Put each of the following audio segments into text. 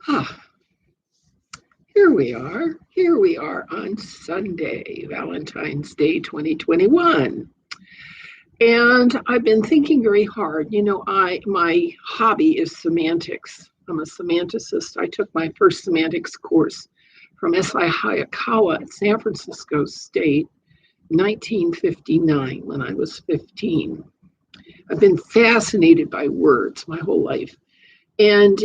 Ah, here we are. Here we are on Sunday, Valentine's Day 2021. And I've been thinking very hard. My hobby is semantics. I'm a semanticist. I took my first semantics course from S.I. Hayakawa at San Francisco State, 1959, when I was 15. I've been fascinated by words my whole life. And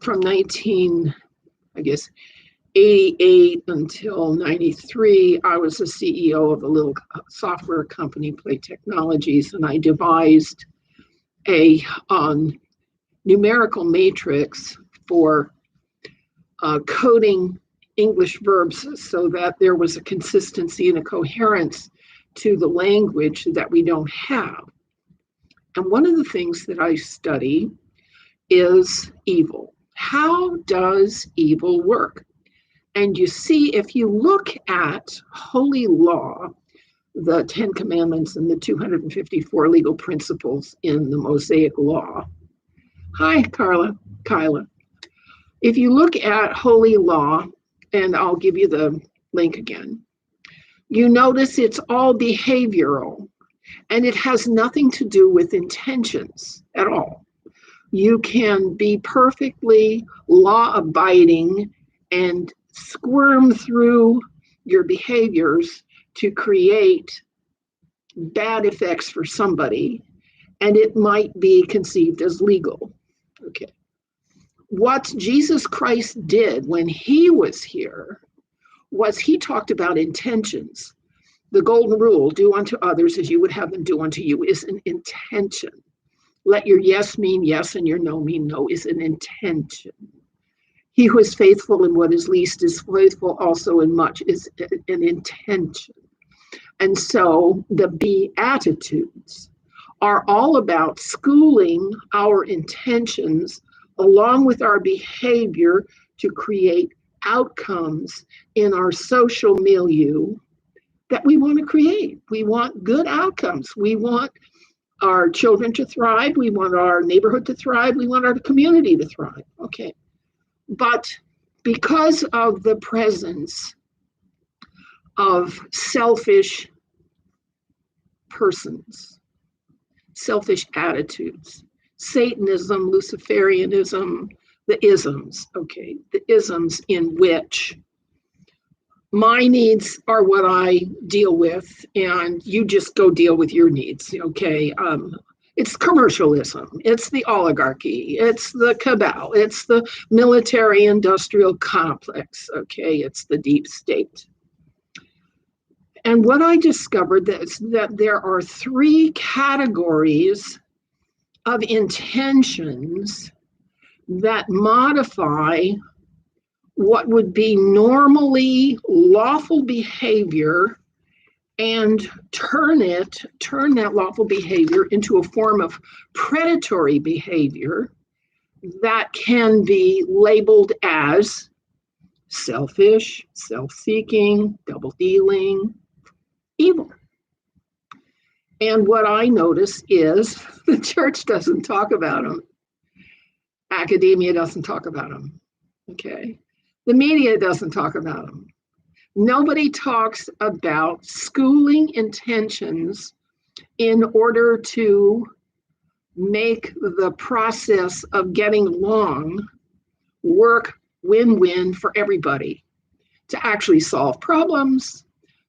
from 88 until 93, I was the CEO of a little software company, Play Technologies, and I devised a numerical matrix for coding English verbs so that there was a consistency and a coherence to the language that we don't have. And one of the things that I study is evil. How does evil work? And you see, if you look at holy law, the 10 Commandments and the 254 legal principles in the Mosaic Law. Hi, Kyla. If you look at holy law, and I'll give you the link again, you notice it's all behavioral, and it has nothing to do with intentions at all. You can be perfectly law-abiding and squirm through your behaviors to create bad effects for somebody, and it might be conceived as legal. Okay. What Jesus Christ did when he was here was he talked about intentions. The golden rule, do unto others as you would have them do unto you, is an intention. Let your yes mean yes and your no mean no is an intention. He who is faithful in what is least is faithful also in much is an intention. And so the Beatitudes are all about schooling our intentions along with our behavior to create outcomes in our social milieu that we want to create. We want good outcomes. We want our children to thrive. We want our neighborhood to thrive. We want our community to thrive. Okay. But because of the presence of selfish persons, selfish attitudes, Satanism, Luciferianism, the isms in which my needs are what I deal with, and you just go deal with your needs, okay? It's commercialism, it's the oligarchy, it's the cabal, it's the military-industrial complex, okay? It's the deep state. And what I discovered is that there are three categories of intentions that modify what would be normally lawful behavior and turn that lawful behavior into a form of predatory behavior that can be labeled as selfish, self-seeking, double-dealing, evil. And what I notice is the church doesn't talk about them. Academia doesn't talk about them, okay? The media doesn't talk about them. Nobody talks about schooling intentions in order to make the process of getting along work win-win for everybody, to actually solve problems,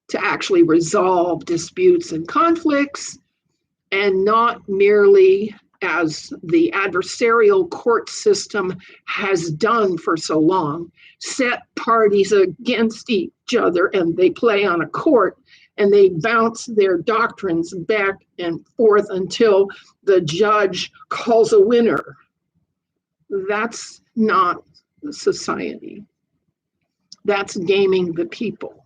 to actually resolve disputes and conflicts, and not merely, as the adversarial court system has done for so long, set parties against each other and they play on a court and they bounce their doctrines back and forth until the judge calls a winner. That's not society. That's gaming the people.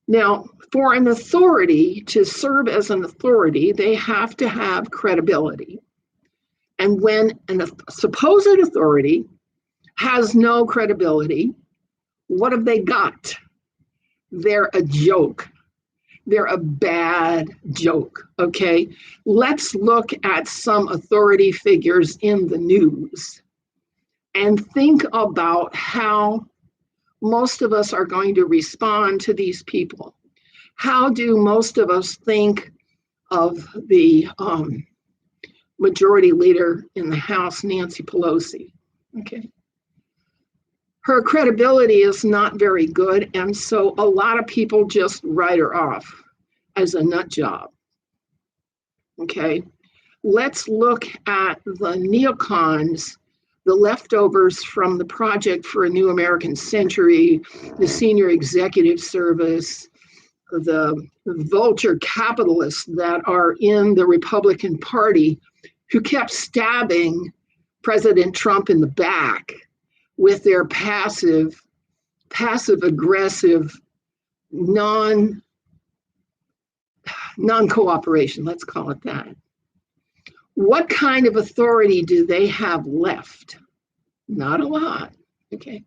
Now, for an authority to serve as an authority, they have to have credibility. And when a supposed authority has no credibility, what have they got? They're a joke. They're a bad joke, okay? Let's look at some authority figures in the news and think about how most of us are going to respond to these people. How do most of us think of the majority leader in the House, Nancy Pelosi? Okay. Her credibility is not very good, and so a lot of people just write her off as a nut job. Okay. Let's look at the neocons, the leftovers from the Project for a New American Century, the Senior Executive Service, the vulture capitalists that are in the Republican Party who kept stabbing President Trump in the back with their passive aggressive, non-cooperation, let's call it that. What kind of authority do they have left? Not a lot. Okay.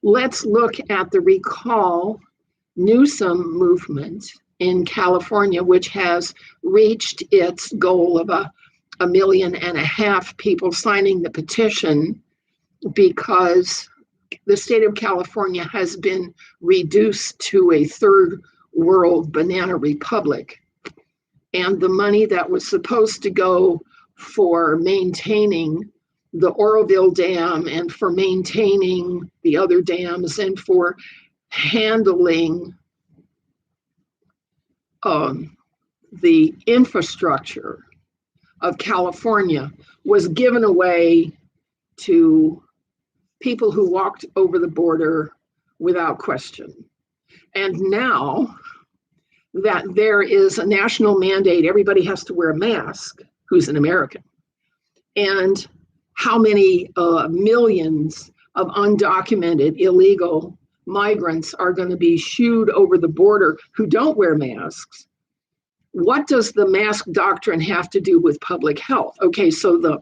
Let's look at the recall Newsom movement in California, which has reached its goal of 1.5 million people signing the petition, because the state of California has been reduced to a third world banana republic. And the money that was supposed to go for maintaining the Oroville Dam and for maintaining the other dams and for handling the infrastructure of California was given away to people who walked over the border without question. And now that there is a national mandate, everybody has to wear a mask who's an American. And how many millions of undocumented illegal migrants are going to be shooed over the border who don't wear masks? What does the mask doctrine have to do with public health? Okay, so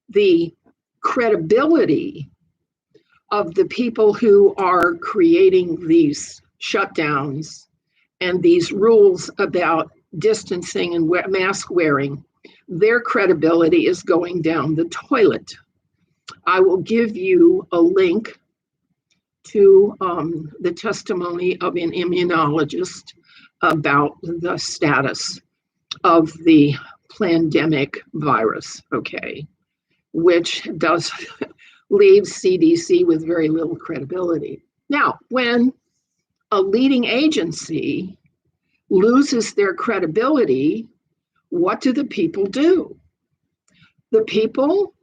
the credibility of the people who are creating these shutdowns and these rules about distancing and mask wearing, their credibility is going down the toilet. I will give you a link to the testimony of an immunologist about the status of the pandemic virus, okay, which does leave CDC with very little credibility. Now, when a leading agency loses their credibility, what do the people do? The people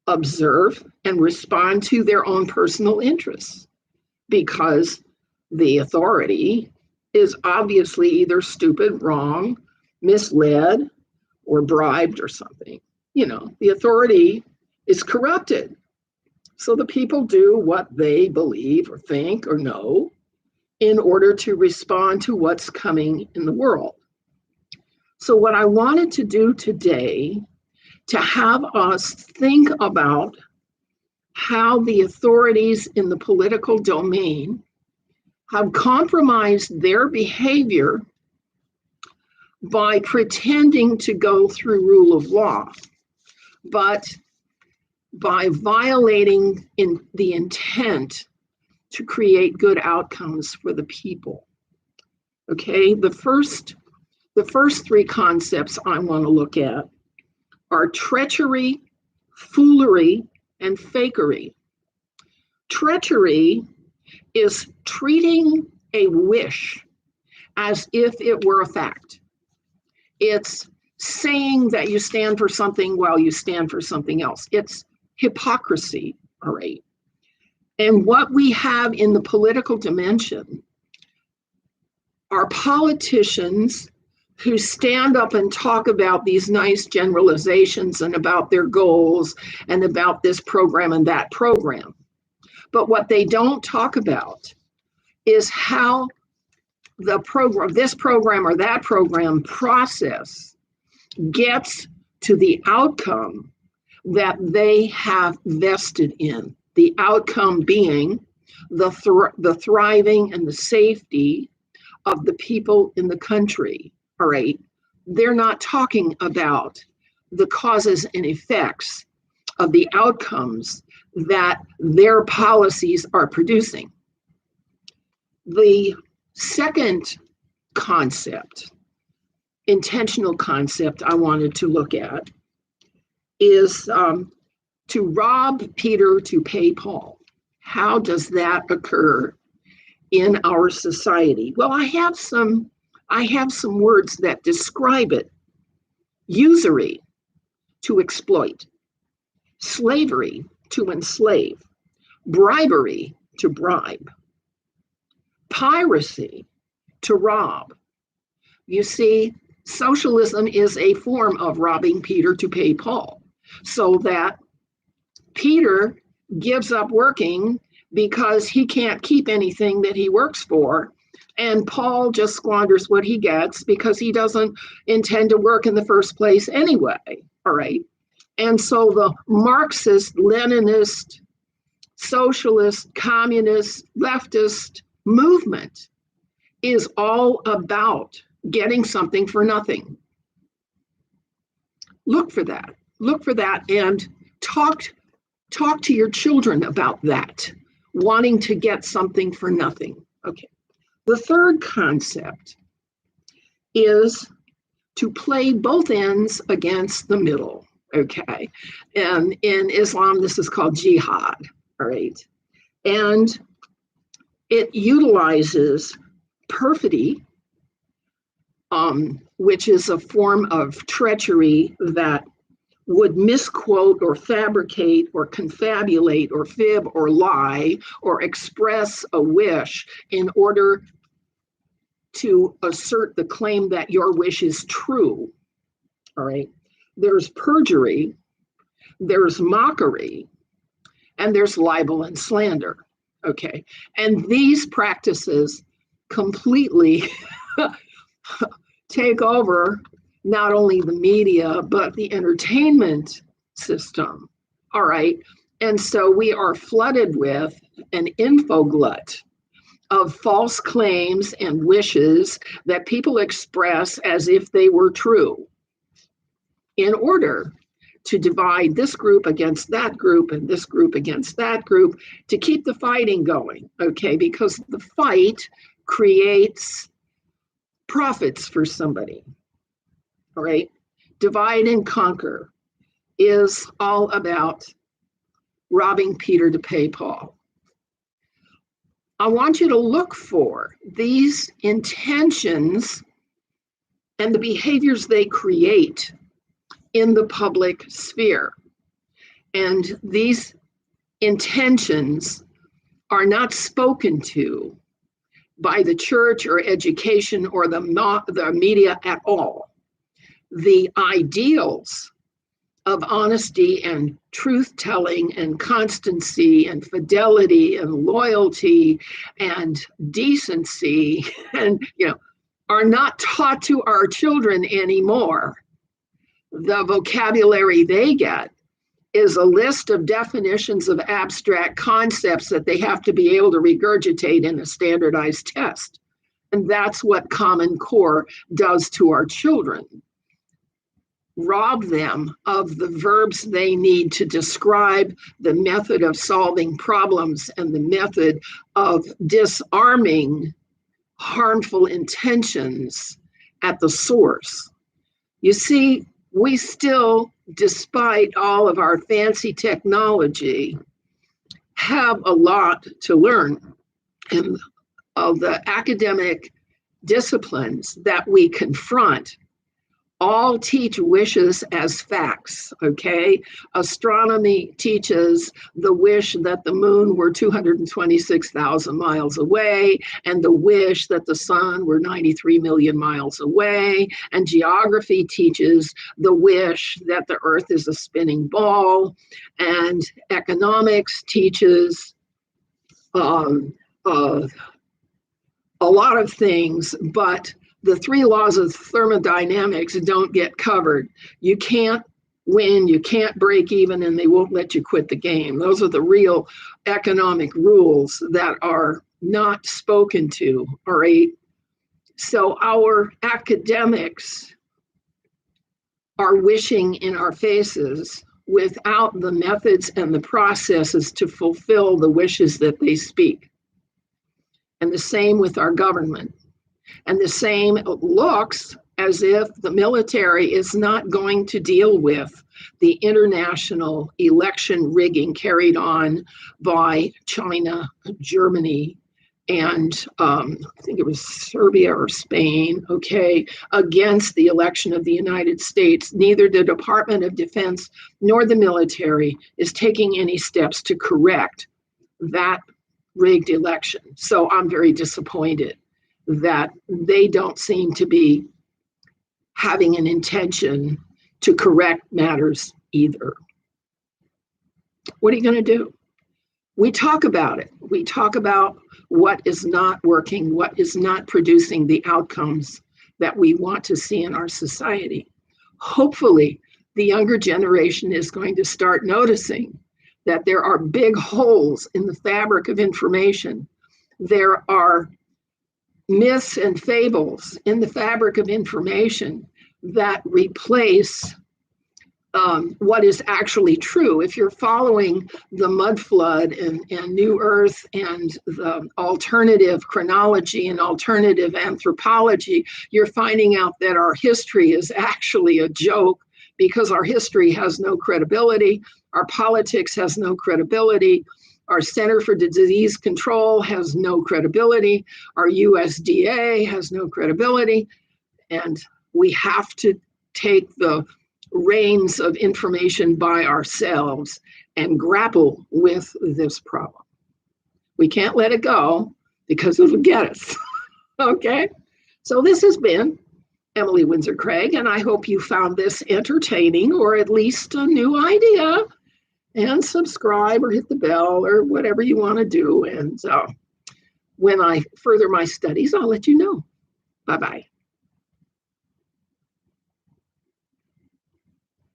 observe and respond to their own personal interests, because the authority is obviously either stupid, wrong, misled, or bribed or something. You know, the authority is corrupted. So the people do what they believe or think or know in order to respond to what's coming in the world. So what I wanted to do today, to have us think about how the authorities in the political domain have compromised their behavior by pretending to go through rule of law, but by violating the intent to create good outcomes for the people. Okay, the first three concepts I want to look at are treachery, foolery, and fakery. Treachery is treating a wish as if it were a fact. It's saying that you stand for something while you stand for something else. It's hypocrisy, all right? And what we have in the political dimension are politicians who stand up and talk about these nice generalizations and about their goals and about this program and that program. But what they don't talk about is how the program, this program or that program process gets to the outcome that they have vested in. The outcome being the thriving and the safety of the people in the country. All right, they're not talking about the causes and effects of the outcomes that their policies are producing. The second concept, intentional concept I wanted to look at is to rob Peter to pay Paul. How does that occur in our society? Well, I have some words that describe it. Usury, to exploit. Slavery, to enslave. Bribery, to bribe. Piracy, to rob. You see, socialism is a form of robbing Peter to pay Paul, so that Peter gives up working because he can't keep anything that he works for, and Paul just squanders what he gets because he doesn't intend to work in the first place anyway. All right. And so the Marxist, Leninist, socialist, communist, leftist movement is all about getting something for nothing. Look for that. Look for that and talk to your children about that, wanting to get something for nothing. Okay. The third concept is to play both ends against the middle. Okay. And in Islam, this is called jihad. All right. And it utilizes perfidy, which is a form of treachery that would misquote or fabricate or confabulate or fib or lie or express a wish in order to assert the claim that your wish is true. All right. There's perjury, there's mockery, and there's libel and slander. Okay. And these practices completely take over not only the media, but the entertainment system. All right. And so we are flooded with an info glut of false claims and wishes that people express as if they were true in order to divide this group against that group and this group against that group to keep the fighting going. Okay. Because the fight creates profits for somebody. All right. Divide and conquer is all about robbing Peter to pay Paul. I want you to look for these intentions and the behaviors they create in the public sphere. And these intentions are not spoken to by the church or education or the media at all. The ideals of honesty and truth-telling and constancy and fidelity and loyalty and decency and, are not taught to our children anymore. The vocabulary they get is a list of definitions of abstract concepts that they have to be able to regurgitate in a standardized test. And that's what Common Core does to our children. Rob them of the verbs they need to describe the method of solving problems and the method of disarming harmful intentions at the source. You see, we still, despite all of our fancy technology, have a lot to learn. And of the academic disciplines that we confront all teach wishes as facts, okay? Astronomy teaches the wish that the moon were 226,000 miles away, and the wish that the sun were 93 million miles away. And geography teaches the wish that the earth is a spinning ball. And economics teaches a lot of things, but the three laws of thermodynamics don't get covered. You can't win, you can't break even, and they won't let you quit the game. Those are the real economic rules that are not spoken to, all right? So our academics are wishing in our faces without the methods and the processes to fulfill the wishes that they speak. And the same with our government. And the same looks as if the military is not going to deal with the international election rigging carried on by China, Germany, and I think it was Serbia or Spain, okay, against the election of the United States. Neither the Department of Defense nor the military is taking any steps to correct that rigged election. So I'm very disappointed that they don't seem to be having an intention to correct matters either. What are you going to do? We talk about it. We talk about what is not working, what is not producing the outcomes that we want to see in our society. Hopefully, the younger generation is going to start noticing that there are big holes in the fabric of information. There are myths and fables in the fabric of information that replace what is actually true. If you're following the mud flood and New Earth and the alternative chronology and alternative anthropology, you're finding out that our history is actually a joke because our history has no credibility, our politics has no credibility, our Center for Disease Control has no credibility, our USDA has no credibility, and we have to take the reins of information by ourselves and grapple with this problem. We can't let it go because it'll get us. Okay? So this has been Emily Windsor Craig, and I hope you found this entertaining or at least a new idea. And subscribe or hit the bell or whatever you want to do. And when I further my studies, I'll let you know. Bye-bye.